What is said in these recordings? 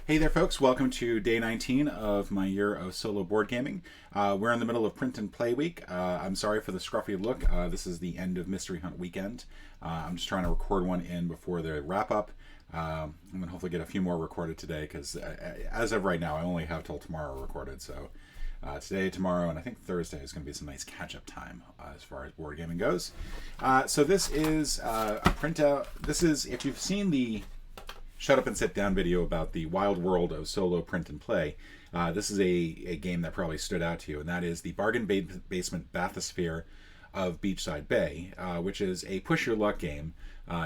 Hey there, folks. Welcome to day 19 of my year of solo board gaming. We're in the middle of print and play week. I'm sorry for the scruffy look. This is the end of Mystery Hunt weekend. I'm just trying to record one in before the wrap up. I'm going to hopefully get a few more recorded today because as of right now, I only have till tomorrow recorded. So today, tomorrow, and I think Thursday is going to be some nice catch-up time as far as board gaming goes. So this is a printout. This is, if you've seen the Shut Up and Sit Down video about the wild world of solo print and play, this is a game that probably stood out to you, and that is the bargain basement Bathysphere of Beechside Bay, which is a push your luck game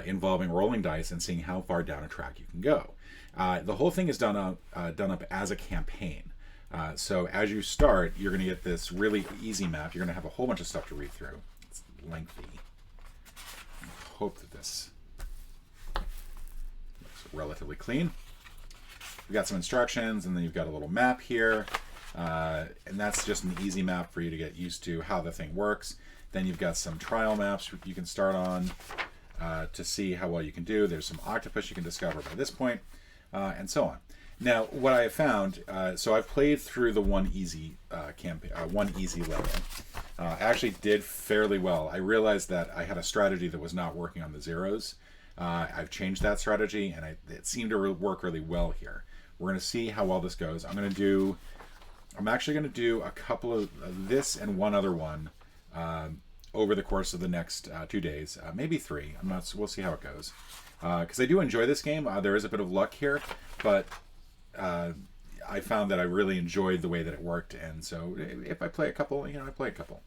involving rolling dice and seeing how far down a track you can go. The whole thing is done up as a campaign. So as you start, you're going to get this really easy map. You're going to have a whole bunch of stuff to read through. It's lengthy. I hope that this relatively clean. We've got some instructions, and then you've got a little map here, and that's just an easy map for you to get used to how the thing works. Then you've got some trial maps you can start on to see how well you can do. There's some octopus you can discover by this point, and so on. Now, what I have found, so I've played through the one easy campaign, one easy level. I actually did fairly well. I realized that I had a strategy that was not working on the zeros. I've changed that strategy, and it seemed to work really well here. We're going to see how well this goes. I'm actually going to do a couple of this and one other one over the course of the next 2 days, maybe 3. We'll see how it goes. Because I do enjoy this game. There is a bit of luck here, but I found that I really enjoyed the way that it worked, and so if I play a couple, I play a couple.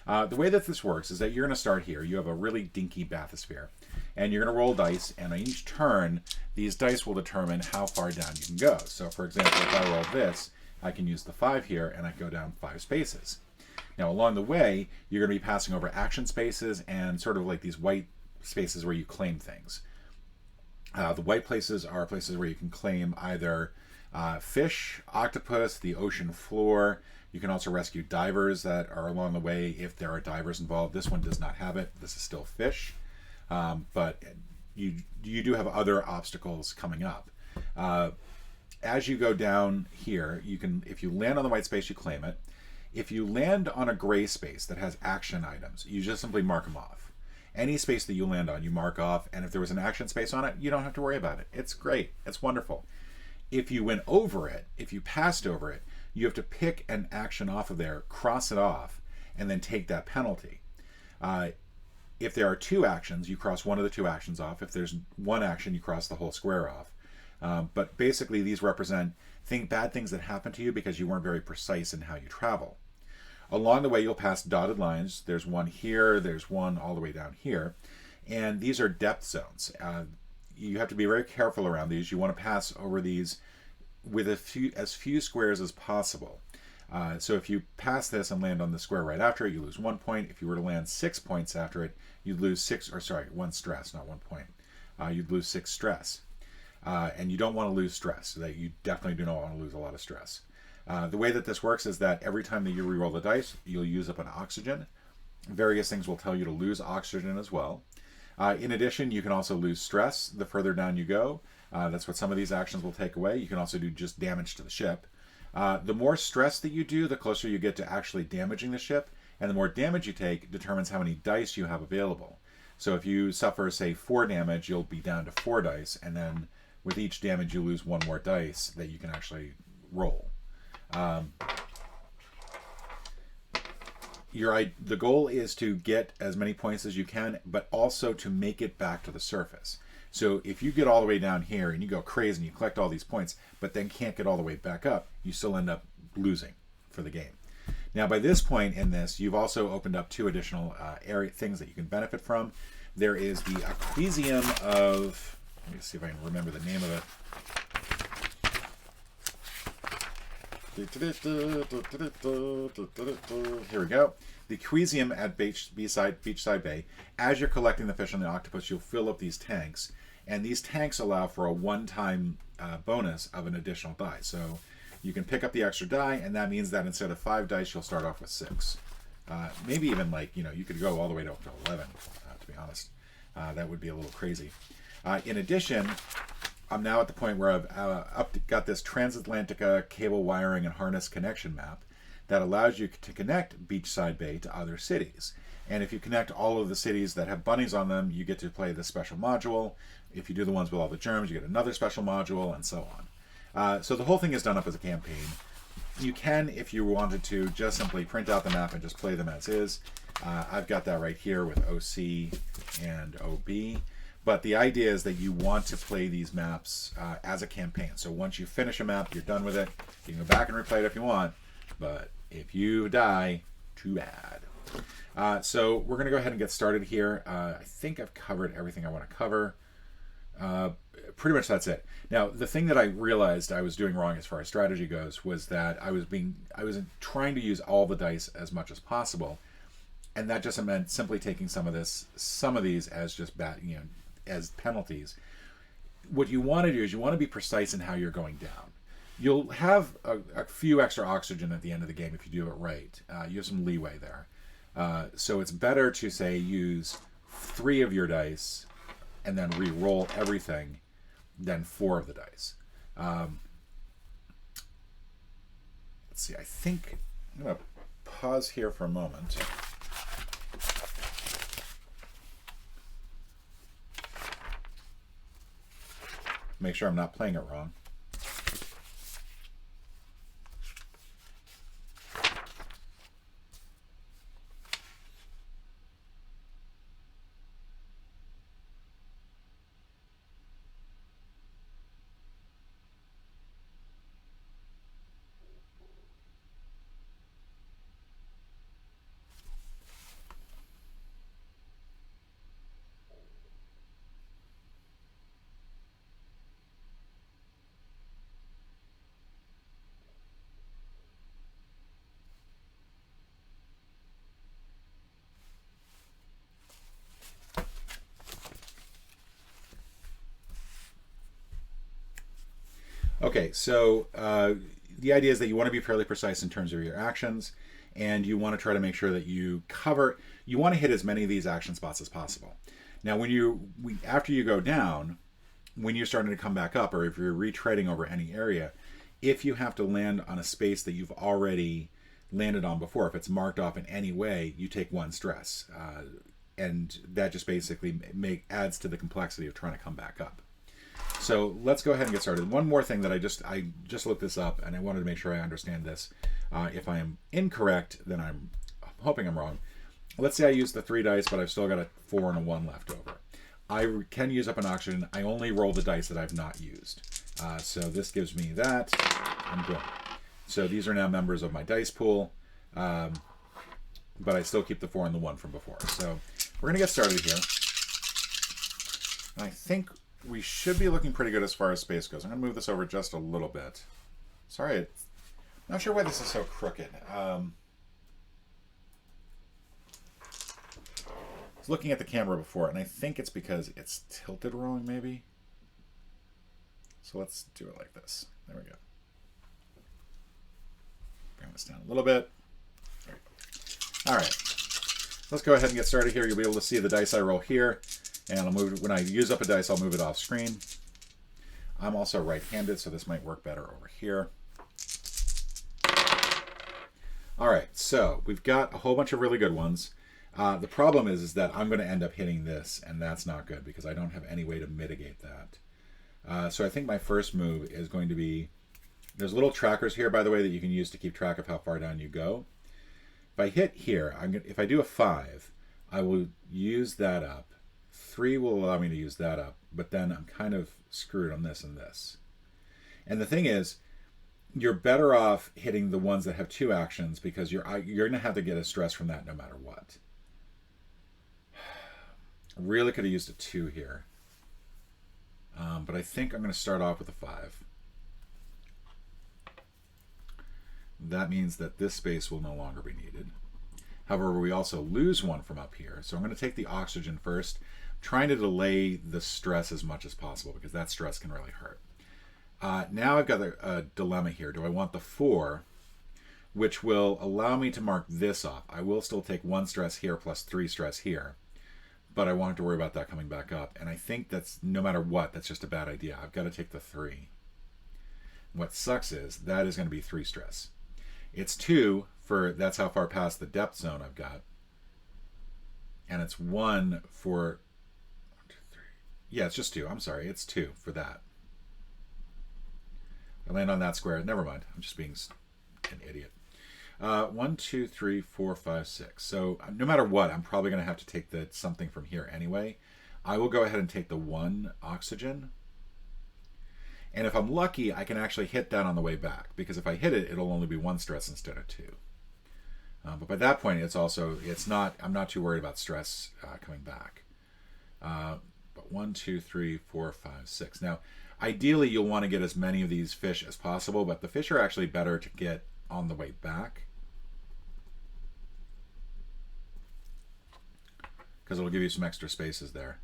The way that this works is that you're going to start here. You have a really dinky bathysphere, and you're going to roll dice, and on each turn, these dice will determine how far down you can go. So, for example, if I roll this, I can use the 5 here, and I go down 5 spaces. Now, along the way, you're going to be passing over action spaces and sort of like these white spaces where you claim things. The white places are places where you can claim either fish, octopus, the ocean floor. You can also rescue divers that are along the way if there are divers involved. This one does not have it. This is still fish. But you do have other obstacles coming up. As you go down here, you can, if you land on the white space, you claim it. If you land on a gray space that has action items, you just simply mark them off. Any space that you land on, you mark off, and if there was an action space on it, you don't have to worry about it. It's great. It's wonderful. If you went over it, if you passed over it, you have to pick an action off of there, cross it off, and then take that penalty. If there are 2 actions, you cross one of the 2 actions off. If there's 1 action, you cross the whole square off. But basically, these represent bad things that happen to you because you weren't very precise in how you travel. Along the way, you'll pass dotted lines. There's one here. There's one all the way down here. And these are depth zones. You have to be very careful around these. You want to pass over these with as few squares as possible. So if you pass this and land on the square right after it, you lose 1 point. If you were to land 6 points after it, you'd lose 1 stress, not 1 point. You'd lose 6 stress. And you don't want to lose stress. So that you definitely do not want to lose a lot of stress. The way that this works is that every time that you re-roll the dice, you'll use up an oxygen. Various things will tell you to lose oxygen as well. In addition, you can also lose stress the further down you go. That's what some of these actions will take away. You can also do just damage to the ship. The more stress that you do, the closer you get to actually damaging the ship, and the more damage you take determines how many dice you have available. So if you suffer, say, 4 damage, you'll be down to 4 dice, and then with each damage you lose 1 more dice that you can actually roll. The goal is to get as many points as you can, but also to make it back to the surface. So if you get all the way down here and you go crazy and you collect all these points, but then can't get all the way back up, you still end up losing for the game. Now, by this point in this, you've also opened up 2 additional things that you can benefit from. There is the Aquisium of, let me see if I can remember the name of it. Here we go. The Aquisium at Beechside Bay. As you're collecting the fish and the octopus, you'll fill up these tanks, and these tanks allow for a one-time bonus of an additional die. So you can pick up the extra die, and that means that instead of 5 dice, you'll start off with 6. Maybe even you could go all the way up to 11. To be honest, that would be a little crazy. In addition, I'm now at the point where I've got this Transatlantica cable wiring and harness connection map that allows you to connect Beachside Bay to other cities. And if you connect all of the cities that have bunnies on them, you get to play this special module. If you do the ones with all the germs, you get another special module, and so on. So the whole thing is done up as a campaign. You can, if you wanted to, just simply print out the map and just play them as is. I've got that right here with OC and OB. But the idea is that you want to play these maps as a campaign. So once you finish a map, you're done with it. You can go back and replay it if you want. But if you die, too bad. So we're going to go ahead and get started here. I think I've covered everything I want to cover. Pretty much that's it. Now, the thing that I realized I was doing wrong as far as strategy goes was that I was trying to use all the dice as much as possible. And that just meant simply taking some of these as just as penalties. What you want to do is you want to be precise in how you're going down. You'll have a few extra oxygen at the end of the game if you do it right. You have some leeway there. So it's better to, say, use 3 of your dice and then re-roll everything than 4 of the dice. Let's see, I think I'm going to pause here for a moment. Make sure I'm not playing it wrong. Okay, so the idea is that you want to be fairly precise in terms of your actions, and you want to try to make sure that you want to hit as many of these action spots as possible. Now, after you go down, when you're starting to come back up, or if you're retreading over any area, if you have to land on a space that you've already landed on before, if it's marked off in any way, you take 1 stress. And that just basically adds to the complexity of trying to come back up. So let's go ahead and get started. One more thing that I just looked this up, and I wanted to make sure I understand this. If I am incorrect, then I'm hoping I'm wrong. Let's say I used the 3 dice, but I've still got a 4 and a 1 left over. I can use up an oxygen. I only roll the dice that I've not used. So this gives me that. I'm good. So these are now members of my dice pool, but I still keep the 4 and the 1 from before. So we're going to get started here. And I think we should be looking pretty good as far as space goes. I'm going to move this over just a little bit. Sorry, I'm not sure why this is so crooked. I was looking at the camera before, and I think it's because it's tilted wrong, maybe. So let's do it like this. There we go. Bring this down a little bit. There we go. All right. Let's go ahead and get started here. You'll be able to see the dice I roll here. And I'll move, when I use up a dice, I'll move it off screen. I'm also right-handed, so this might work better over here. All right, so we've got a whole bunch of really good ones. The problem is that I'm going to end up hitting this, and that's not good because I don't have any way to mitigate that. So I think my first move is going to be, there's little trackers here, by the way, that you can use to keep track of how far down you go. If I hit here, if I do a 5, I will use that up. 3 will allow me to use that up, but then I'm kind of screwed on this and this. And the thing is, you're better off hitting the ones that have 2 actions because you're going to have to get a stress from that no matter what. I really could have used a 2 here. But I think I'm going to start off with a 5. That means that this space will no longer be needed. However, we also lose 1 from up here. So I'm going to take the oxygen first, trying to delay the stress as much as possible because that stress can really hurt. Now I've got a dilemma here. Do I want the 4, which will allow me to mark this off? I will still take 1 stress here plus 3 stress here. but I wanted to worry about that coming back up. And I think that's, no matter what, that's just a bad idea. I've got to take the 3. What sucks is that is going to be 3 stress. It's 2 for, that's how far past the depth zone I've got. And it's 1 for, 1, 2, 3. Yeah, it's just 2. I'm sorry. It's 2 for that. I land on that square. Never mind. I'm just being an idiot. 1, 2, 3, 4, 5, 6. So no matter what, I'm probably going to have to take the something from here anyway. I will go ahead and take the 1 oxygen. And if I'm lucky, I can actually hit that on the way back. Because if I hit it, it'll only be 1 stress instead of 2. But by that point, I'm not too worried about stress coming back. But 1, 2, 3, 4, 5, 6. Now, ideally, you'll want to get as many of these fish as possible, but the fish are actually better to get on the way back, because it'll give you some extra spaces there.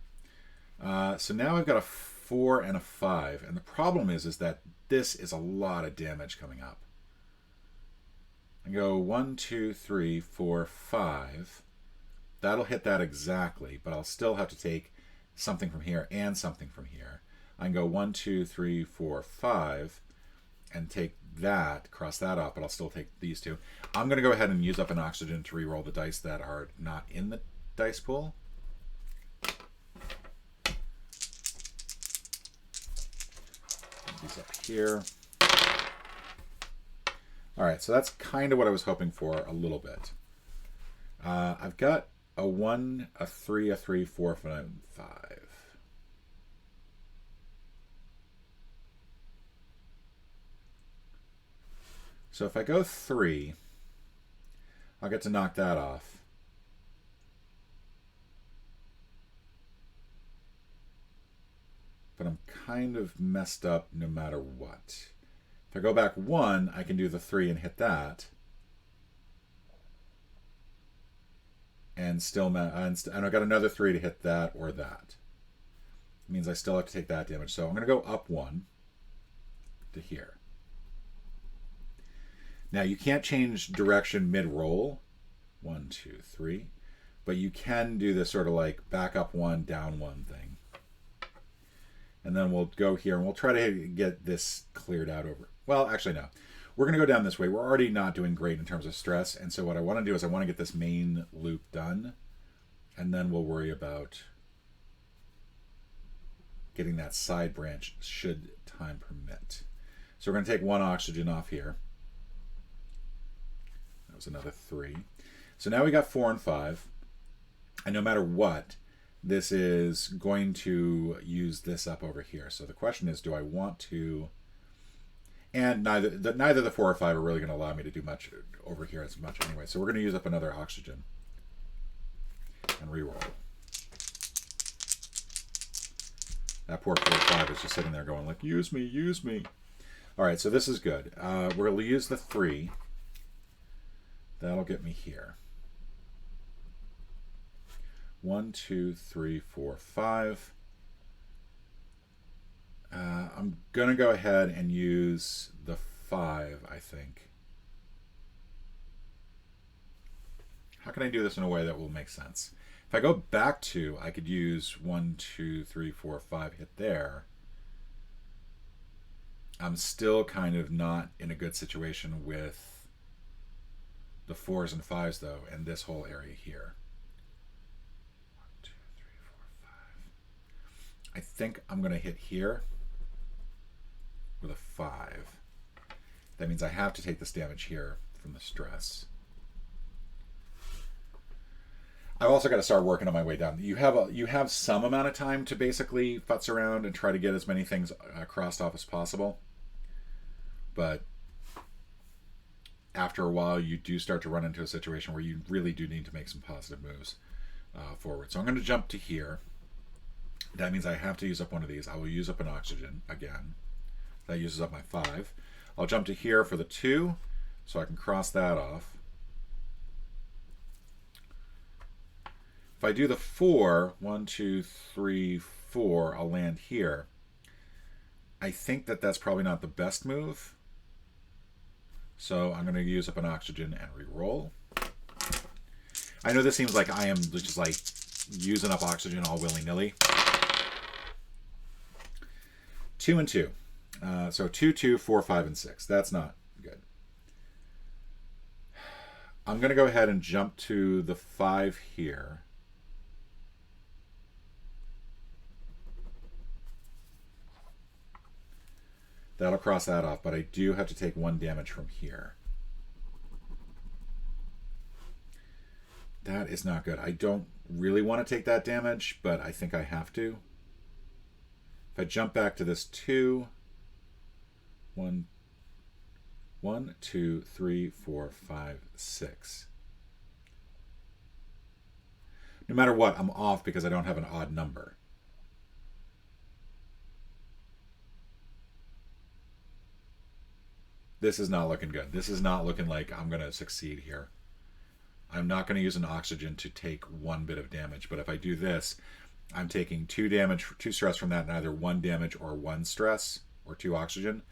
So now I've got a 4 and a 5, and the problem is that this is a lot of damage coming up. I go 1, 2, 3, 4, 5. That'll hit that exactly, but I'll still have to take something from here and something from here. I can go 1, 2, 3, 4, 5, and take that, cross that off, but I'll still take these 2. I'm going to go ahead and use up an oxygen to re-roll the dice that are not in the dice pool. These up here. Alright, so that's kind of what I was hoping for a little bit. I've got a 1, a 3, a 3, 4, 5, 5. So if I go 3, I'll get to knock that off. But I'm kind of messed up no matter what. If I go back 1, I can do the 3 and hit that. And still, and I've got another 3 to hit that or that. It means I still have to take that damage. So I'm going to go up 1 to here. Now, you can't change direction mid-roll. 1, 2, 3. But you can do this sort of like back up 1, down 1 thing. And then we'll go here and we'll try to get this cleared out over. Well, actually, no. We're going to go down this way. We're already not doing great in terms of stress. And so what I want to do is I want to get this main loop done. And then we'll worry about getting that side branch should time permit. So we're going to take 1 oxygen off here. That was another 3. So now we got 4 and 5. And no matter what, this is going to use this up over here. So the question is, do I want to... And neither the 4 or 5 are really going to allow me to do much over here as much anyway. So we're going to use up another oxygen and reroll. That poor 4 or 5 is just sitting there going like, use me, use me. All right, so this is good. We're going to use the 3. That'll get me here. 1, 2, 3, 4, 5. I'm going to go ahead and use the 5, I think. How can I do this in a way that will make sense? If I go back 2, I could use 1, 2, 3, 4, 5, hit there. I'm still kind of not in a good situation with the 4s and 5s, though, and this whole area here. 1, 2, 3, 4, 5. I think I'm going to hit here with a 5. That means I have to take this damage here from the stress. I've also got to start working on my way down. You have some amount of time to basically futz around and try to get as many things crossed off as possible. But after a while, you do start to run into a situation where you really do need to make some positive moves forward. So I'm going to jump to here. That means I have to use up one of these. I will use up an oxygen again. That uses up my 5. I'll jump to here for the 2, so I can cross that off. If I do the 4, 1, 2, 3, 4, I'll land here. I think that that's probably not the best move. So I'm going to use up an oxygen and re-roll. I know this seems like I am just like using up oxygen all willy-nilly. 2 and 2. So 2, 2, 4, 5, and 6. That's not good. I'm going to go ahead and jump to the 5 here. That'll cross that off, but I do have to take 1 damage from here. That is not good. I don't really want to take that damage, but I think I have to. If I jump back to this 2, 1, 2, 3, 4, 5, 6. No matter what, I'm off because I don't have an odd number. This is not looking good. This is not looking like I'm going to succeed here. I'm not going to use an oxygen to take 1 bit of damage, but if I do this, I'm taking 2 damage, 2 stress from that, and either 1 damage or 1 stress, or 2 oxygen.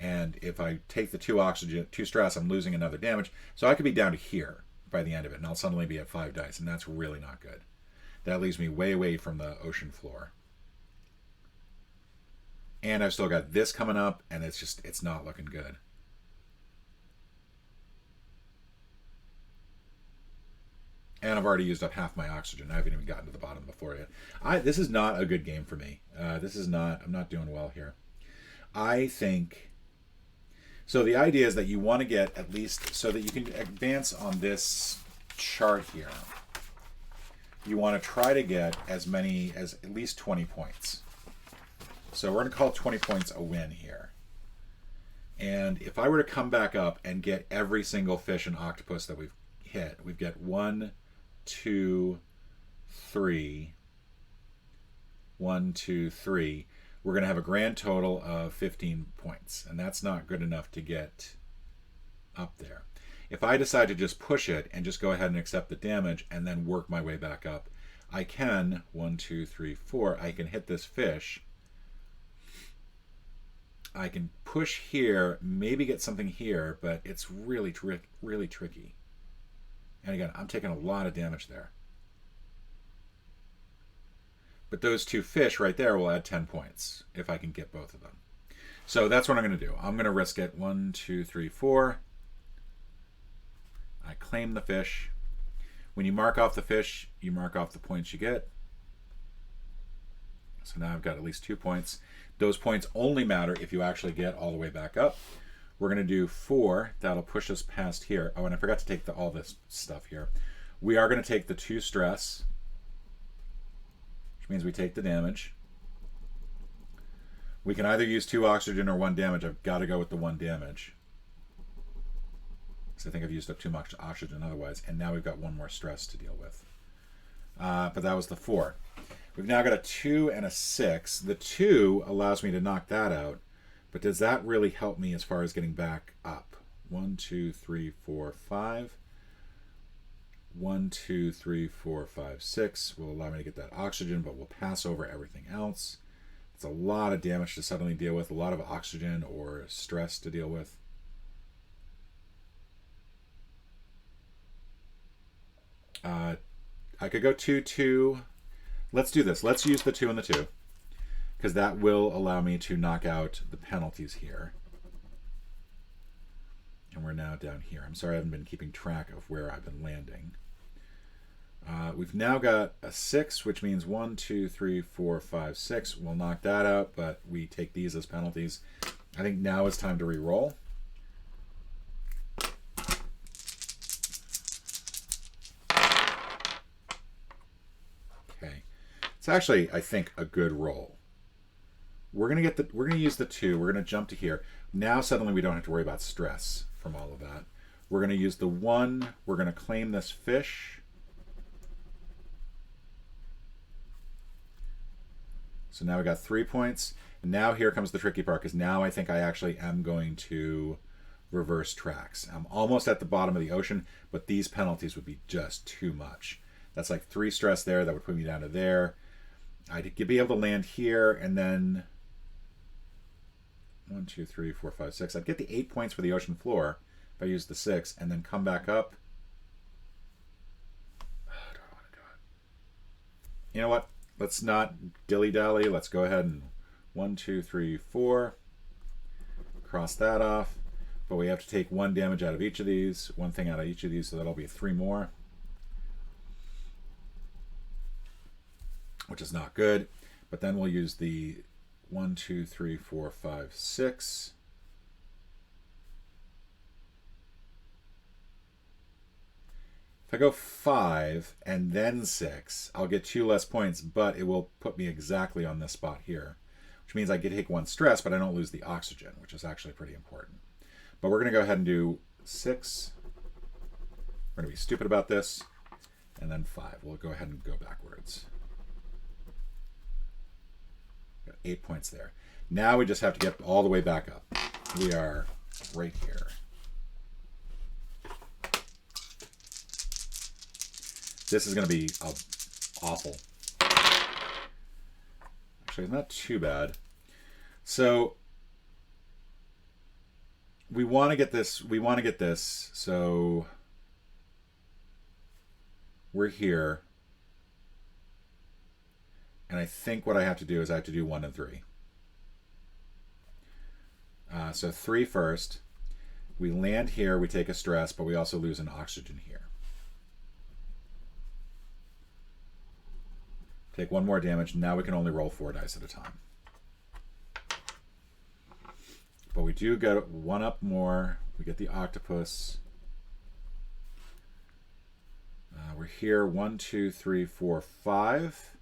And if I take the 2 oxygen, 2 stress, I'm losing another damage. So I could be down to here by the end of it, and I'll suddenly be at 5 dice, and that's really not good. That leaves me way away from the ocean floor. And I've still got this coming up, and it's not looking good. And I've already used up half my oxygen. I haven't even gotten to the bottom of the floor yet. This is not a good game for me. I'm not doing well here. I think, so the idea is that you want to get at least, so that you can advance on this chart here, you want to try to get as many as at least 20 points. So we're going to call 20 points a win here. And if I were to come back up and get every single fish and octopus that we've hit, we've got 1, 2, 3. 1, 2, 3. We're going to have a grand total of 15 points, and that's not good enough to get up there. If I decide to just push it and just go ahead and accept the damage and then work my way back up, I can, 1, 2, 3, 4, I can hit this fish. I can push here, maybe get something here, but it's really tricky. And again, I'm taking a lot of damage there. But those 2 fish right there will add 10 points if I can get both of them. So that's what I'm going to do. I'm going to risk it. 1, 2, 3, 4. I claim the fish. When you mark off the fish, you mark off the points you get. So now I've got at least 2 points. Those points only matter if you actually get all the way back up. We're going to do 4. That'll push us past here. Oh, and I forgot to take all this stuff here. We are going to take the 2 stress, which means we take the damage. We can either use 2 oxygen or 1 damage. I've got to go with the 1 damage, because I think I've used up too much oxygen otherwise. And now we've got 1 more stress to deal with. But that was the 4. We've now got a 2 and a 6. The 2 allows me to knock that out. But does that really help me as far as getting back up? 1, 2, 3, 4, 5. 1, 2, 3, 4, 5, 6 will allow me to get that oxygen, but we'll pass over everything else. It's a lot of damage to suddenly deal with, a lot of oxygen or stress to deal with. I could go 2, 2. Let's do this. Let's use the 2 and the 2. Because that will allow me to knock out the penalties here. And we're now down here. I'm sorry I haven't been keeping track of where I've been landing. We've now got a 6, which means 1, 2, 3, 4, 5, 6. We'll knock that out, but we take these as penalties. I think now it's time to re-roll. Okay. It's actually, I think, a good roll. We're gonna use the 2. We're gonna jump to here. Now suddenly we don't have to worry about stress from all of that. We're gonna use the 1. We're gonna claim this fish. So now we got 3 points. And now here comes the tricky part, because now I think I actually am going to reverse tracks. I'm almost at the bottom of the ocean, but these penalties would be just too much. That's like 3 stress there. That would put me down to there. I'd be able to land here, and then 1, 2, 3, 4, 5, 6. I'd get the 8 points for the ocean floor if I use the 6, and then come back up. Oh, I don't want to do it. you know what? Let's not dilly-dally. Let's go ahead and 1, 2, 3, 4. Cross that off. But we have to take 1 damage out of each of these, 1 thing out of each of these, so that'll be 3 more. Which is not good. But then we'll use the 1, 2, 3, 4, 5, 6. If I go 5 and then 6, I'll get 2 less points, but it will put me exactly on this spot here. Which means I get to take 1 stress, but I don't lose the oxygen, which is actually pretty important. But we're going to go ahead and do 6. We're going to be stupid about this. And then 5. We'll go ahead and go backwards. Got 8 points there. Now we just have to get all the way back up. We are right here. This is going to be awful. Actually, not too bad. So we want to get this. So we're here. And I think what I have to do is I have to do 1 and 3. So 3 first. We land here. We take a stress, but we also lose an oxygen here. Take 1 more damage. Now we can only roll 4 dice at a time. But we do get 1 up more. We get the octopus. We're here. 1, 2, 3, 4, 5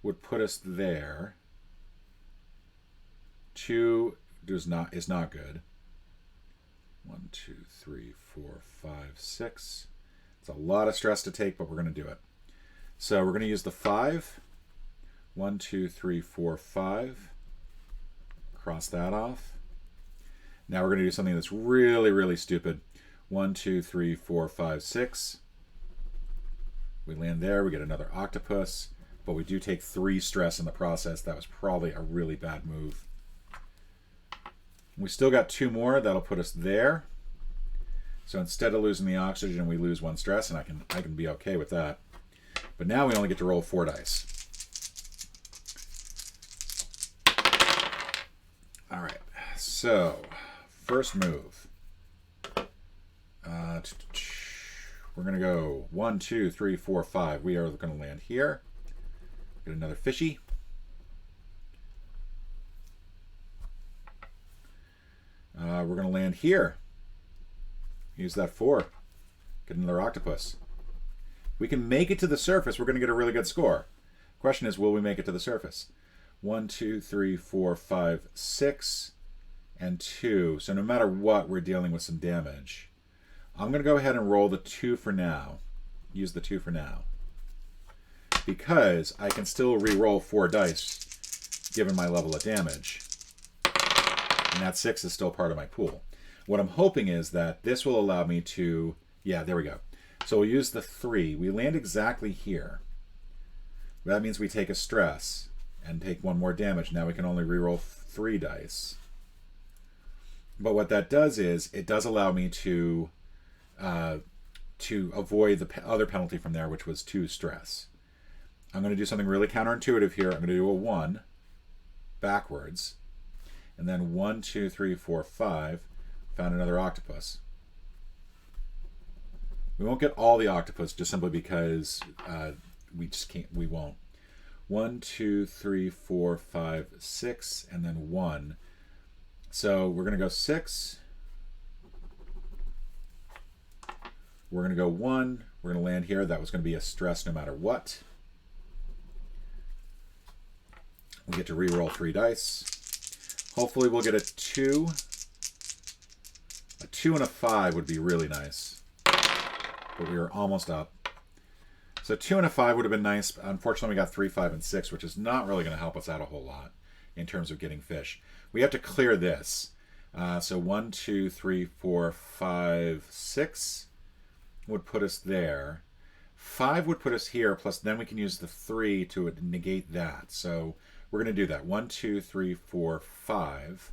would put us there. 2 is not good. 1, 2, 3, 4, 5, 6. It's a lot of stress to take, but we're going to do it. So we're going to use the 5. 1, 2, 3, 4, 5. Cross that off. Now we're going to do something that's really, really stupid. 1, 2, 3, 4, 5, 6. We land there. We get another octopus. But we do take 3 stress in the process. That was probably a really bad move. We still got 2 more. That'll put us there. So instead of losing the oxygen, we lose 1 stress, and I can be okay with that. But now we only get to roll 4 dice. All right. So first move. We're going to go 1, 2, 3, 4, 5. We are going to land here. Get another fishy. We're going to land here. Use that 4. Get another octopus. We can make it to the surface. We're going to get a really good score. Question is, will we make it to the surface? 1, 2, 3, 4, 5, 6, and 2. So no matter what, we're dealing with some damage. I'm going to go ahead and roll the 2 for now. Use the 2 for now. Because I can still re-roll 4 dice given my level of damage. And that 6 is still part of my pool. What I'm hoping is that this will allow me to... Yeah, there we go. So we'll use the 3. We land exactly here. That means we take a stress and take 1 more damage. Now we can only re-roll 3 dice. But what that does is it does allow me to avoid the other penalty from there, which was 2 stress. I'm going to do something really counterintuitive here. I'm going to do a 1 backwards. And then 1, 2, 3, 4, 5. Found another octopus. We won't get all the octopus just simply because we just can't. We won't. 1, 2, 3, 4, 5, 6, and then 1. So we're going to go 6. We're going to go 1. We're going to land here. That was going to be a stress no matter what. We get to re-roll 3 dice. Hopefully we'll get a 2. A 2 and a 5 would be really nice. But we were almost up. So 2 and a 5 would have been nice. Unfortunately, we got 3, 5, and 6, which is not really going to help us out a whole lot in terms of getting fish. We have to clear this. So 1, 2, 3, 4, 5, 6 would put us there. 5 would put us here, plus then we can use the 3 to negate that. So we're going to do that. 1, 2, 3, 4, 5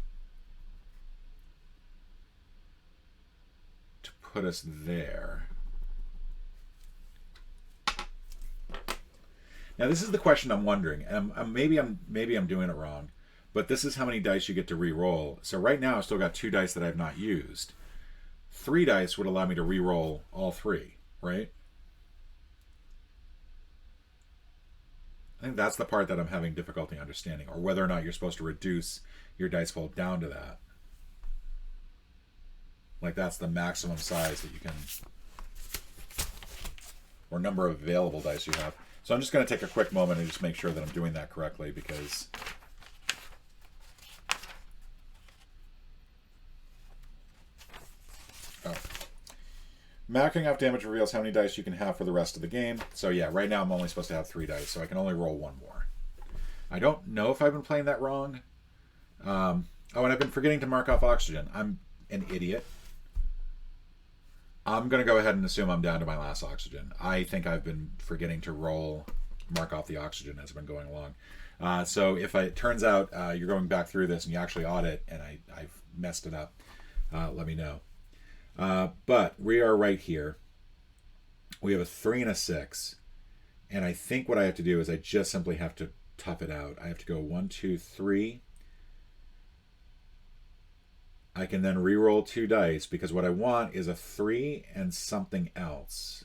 to put us there. Now this is the question I'm wondering, and maybe I'm doing it wrong, but this is how many dice you get to re-roll. So right now I've still got 2 dice that I've not used. 3 dice would allow me to re-roll all 3, right? I think that's the part that I'm having difficulty understanding, or whether or not you're supposed to reduce your dice pool down to that. Like that's the maximum size that you can, or number of available dice you have. So I'm just going to take a quick moment and just make sure that I'm doing that correctly, because marking off damage reveals how many dice you can have for the rest of the game. So yeah, right now I'm only supposed to have 3 dice, so I can only roll 1 more. I don't know if I've been playing that wrong. Oh, and I've been forgetting to mark off oxygen. I'm an idiot. I'm going to go ahead and assume I'm down to my last oxygen. I think I've been forgetting to mark off the oxygen as I've been going along. So if it turns out you're going back through this and you actually audit and I've messed it up, let me know. But we are right here. We have a 3 and a 6. And I think what I have to do is I just simply have to tough it out. I have to go 1, 2, 3. I can then re-roll 2 dice, because what I want is a 3 and something else.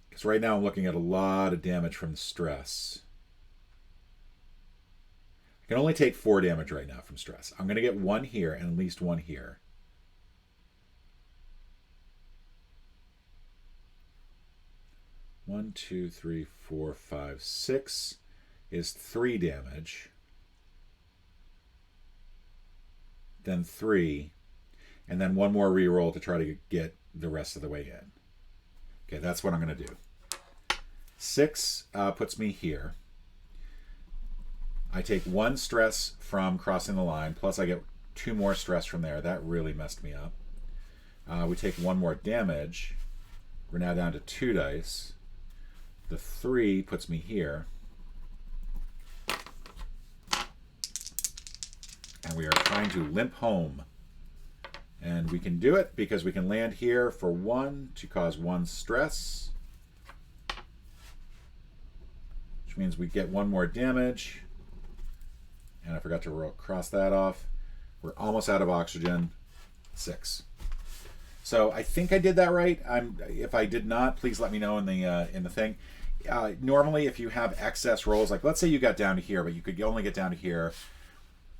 Because right now I'm looking at a lot of damage from stress. I can only take 4 damage right now from stress. I'm going to get 1 here and at least 1 here. One, 2, 3, 4, 5, 6 is 3 damage. Then 3. And then 1 more reroll to try to get the rest of the way in. Okay, that's what I'm going to do. 6 puts me here. I take 1 stress from crossing the line, plus I get 2 more stress from there. That really messed me up. We take 1 more damage. We're now down to 2 dice. The 3 puts me here. And we are trying to limp home. And we can do it because we can land here for 1 to cause 1 stress. Which means we get 1 more damage. And I forgot to cross that off. We're almost out of oxygen. 6. So I think I did that right. If I did not, please let me know in the thing. Normally, if you have excess rolls, like let's say you got down to here, but you could only get down to here.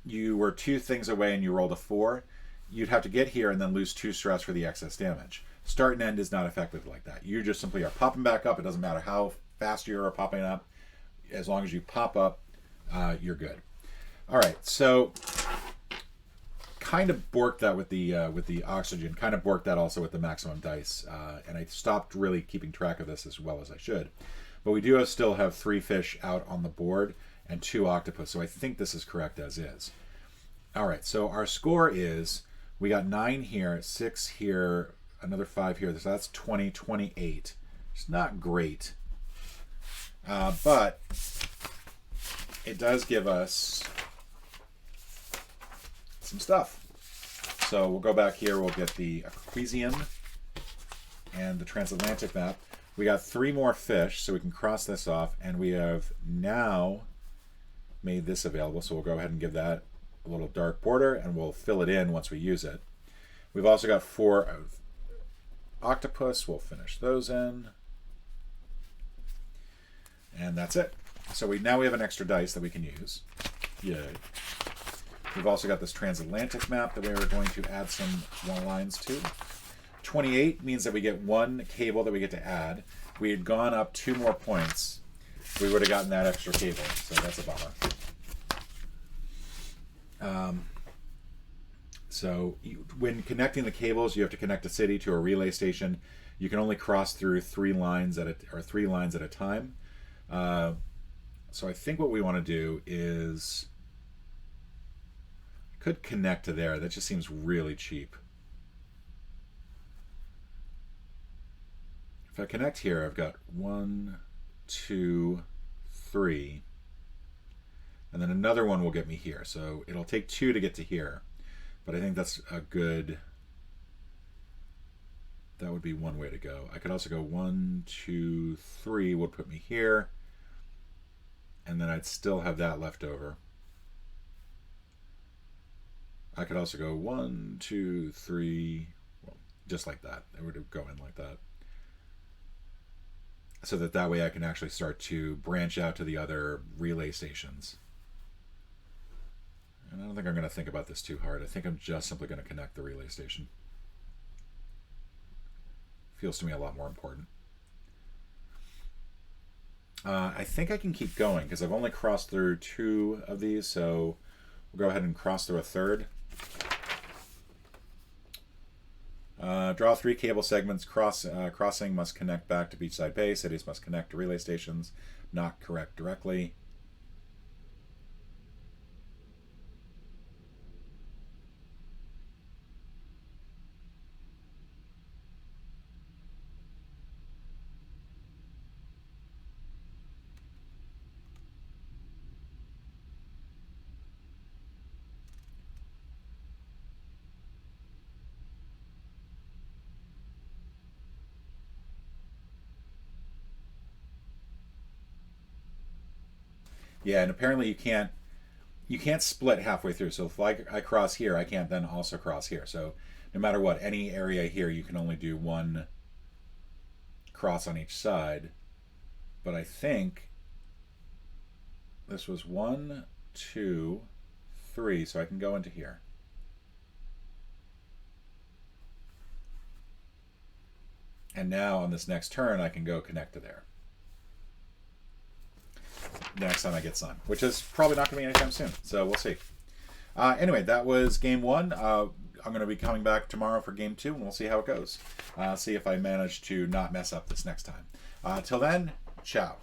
You were 2 things away and you rolled a 4. You'd have to get here and then lose 2 stress for the excess damage. Start and end is not effective like that. You just simply are popping back up. It doesn't matter how fast you are popping up. As long as you pop up, you're good. All right, so kind of borked that with the oxygen. Kind of borked that also with the maximum dice, and I stopped really keeping track of this as well as I should. But we do still have 3 fish out on the board and 2 octopus, so I think this is correct as is. All right, so our score is we got 9 here, 6 here, another 5 here. So that's 20, 28. It's not great, but it does give us some stuff. So we'll go back here. We'll get the Aquisium and the transatlantic map. We got 3 more fish, so we can cross this off, and we have now made this available. So we'll go ahead and give that a little dark border, and we'll fill it in once we use it. We've also got 4 of octopus. We'll finish those in, and that's it. So now we have an extra dice that we can use. Yay. We've also got this transatlantic map that we are going to add some more lines to. 28 means that we get 1 cable that we get to add. If we had gone up 2 more points, we would have gotten that extra cable. So that's a bummer. When connecting the cables, you have to connect a city to a relay station. You can only cross through 3 lines at a time. So I think what we want to do is could connect to there. That just seems really cheap. If I connect here, I've got 1, 2, 3, and then another one will get me here. So it'll take 2 to get to here, but I think that's a good That would be one way to go. I could also go 1, 2, 3 would put me here. And then I'd still have that left over. I could also go 1, 2, 3, well, just like that. It would go in like that. So that way I can actually start to branch out to the other relay stations. And I don't think I'm going to think about this too hard. I think I'm just simply going to connect the relay station. Feels to me a lot more important. I think I can keep going because I've only crossed through 2 of these, so we'll go ahead and cross through a third. Draw 3 cable segments. Crossing must connect back to beachside bay. Cities must connect to relay stations. Not correct directly. Yeah, and apparently you can't split halfway through. So if I cross here, I can't then also cross here. So no matter what, any area here, you can only do 1 cross on each side. But I think this was 1, 2, 3, so I can go into here. And now on this next turn, I can go connect to there. Next time I get sun, which is probably not going to be anytime soon. So we'll see. Anyway, that was game 1. I'm going to be coming back tomorrow for game 2, and we'll see how it goes. See if I manage to not mess up this next time. Till then, ciao.